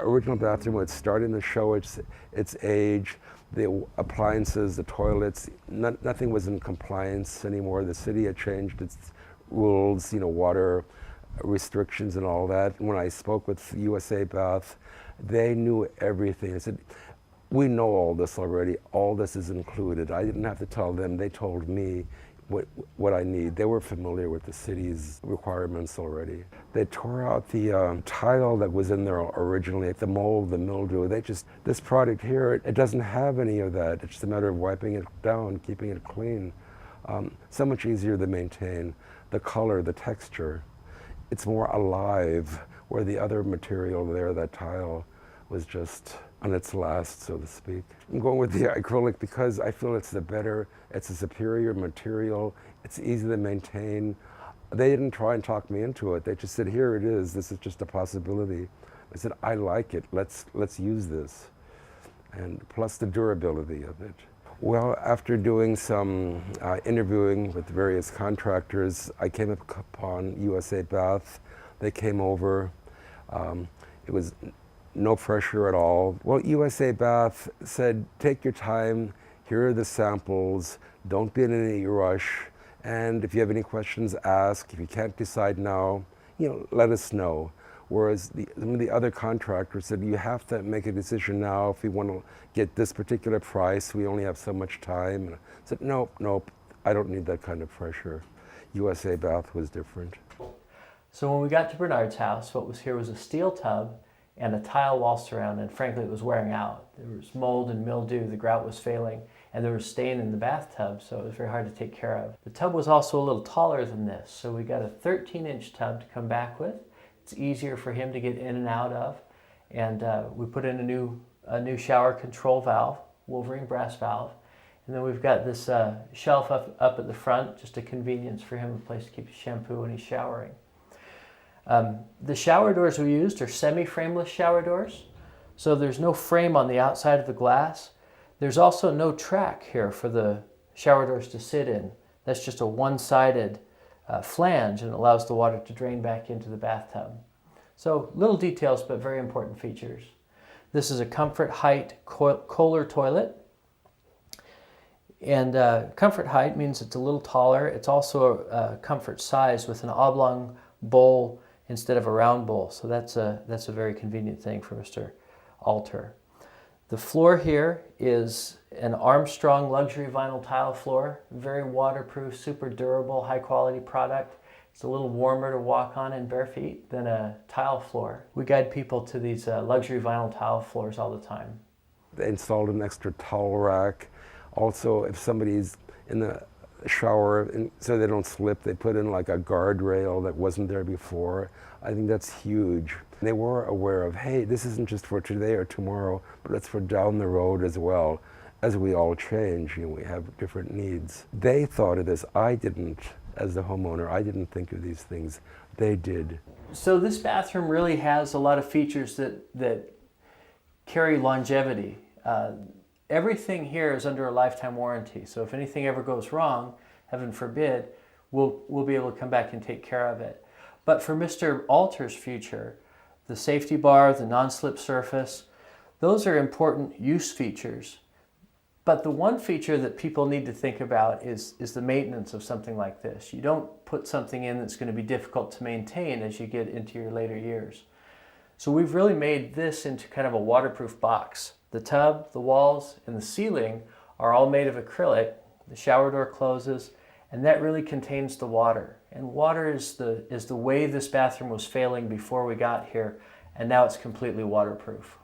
original bathroom was starting to show its age. The appliances, the toilets, nothing was in compliance anymore. The city had changed its rules, water restrictions and all that. When I spoke with USA Bath, they knew everything. They said, we know all this already. All this is included. I didn't have to tell them. They told me what I need. They were familiar with the city's requirements already. They tore out the tile that was in there originally, the mold, the mildew. This product here, it doesn't have any of that. It's just a matter of wiping it down, keeping it clean. So much easier to maintain. The color, the texture, it's more alive, where the other material there, that tile, was just on its last, so to speak. I'm going with the acrylic because I feel it's it's a superior material, it's easy to maintain. They didn't try and talk me into it. They just said, here it is, this is just a possibility. I said, I like it, let's use this. And plus the durability of it. Well, after doing some interviewing with various contractors, I came upon USA Bath. They came over. It was no pressure at all. Well, USA Bath said, take your time, here are the samples, don't be in any rush, and if you have any questions, ask. If you can't decide now, let us know. Whereas some of the other contractors said, you have to make a decision now if you want to get this particular price, we only have so much time. And I said, nope, I don't need that kind of pressure. USA Bath was different. So when we got to Bernard's house, what was here was a steel tub and a tile wall surround, and frankly it was wearing out. There was mold and mildew, the grout was failing, and there was stain in the bathtub, so it was very hard to take care of. The tub was also a little taller than this, so we got a 13-inch tub to come back with. It's easier for him to get in and out of, and we put in a new shower control valve, Wolverine brass valve, and then we've got this shelf up at the front, just a convenience for him, a place to keep his shampoo when he's showering. The shower doors we used are semi-frameless shower doors, so there's no frame on the outside of the glass. There's also no track here for the shower doors to sit in. That's just a one-sided flange, and allows the water to drain back into the bathtub. So little details, but very important features. This is a comfort height Kohler toilet. And comfort height means it's a little taller. It's also a comfort size with an oblong bowl instead of a round bowl. So that's a very convenient thing for Mr. Alter. The floor here is an Armstrong luxury vinyl tile floor, very waterproof, super durable, high quality product. It's a little warmer to walk on in bare feet than a tile floor. We guide people to these luxury vinyl tile floors all the time. They installed an extra towel rack. Also, if somebody's in the shower, and so they don't slip, they put in like a guardrail that wasn't there before. I think that's huge. They were aware of, hey, this isn't just for today or tomorrow, but it's for down the road as well. As we all change, we have different needs. They thought of this. I didn't, as the homeowner. I didn't think of these things. They did. So this bathroom really has a lot of features that carry longevity. Everything here is under a lifetime warranty. So if anything ever goes wrong, heaven forbid, we'll be able to come back and take care of it. But for Mr. Alter's future, the safety bar, the non-slip surface, those are important use features. But the one feature that people need to think about is the maintenance of something like this. You don't put something in that's going to be difficult to maintain as you get into your later years. So we've really made this into kind of a waterproof box. The tub, the walls, and the ceiling are all made of acrylic. The shower door closes, and that really contains the water. And water is the way this bathroom was failing before we got here, and now it's completely waterproof.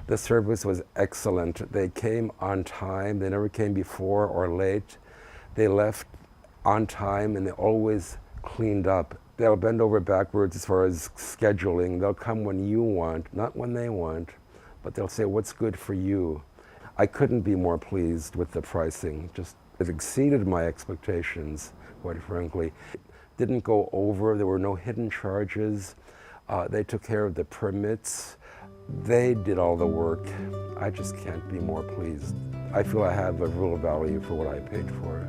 The service was excellent. They came on time. They never came before or late. They left on time, and they always cleaned up. They'll bend over backwards as far as scheduling. They'll come when you want, not when they want, but they'll say, what's good for you? I couldn't be more pleased with the pricing. It exceeded my expectations, quite frankly. It didn't go over. There were no hidden charges. They took care of the permits. They did all the work. I just can't be more pleased. I feel I have a real value for what I paid for.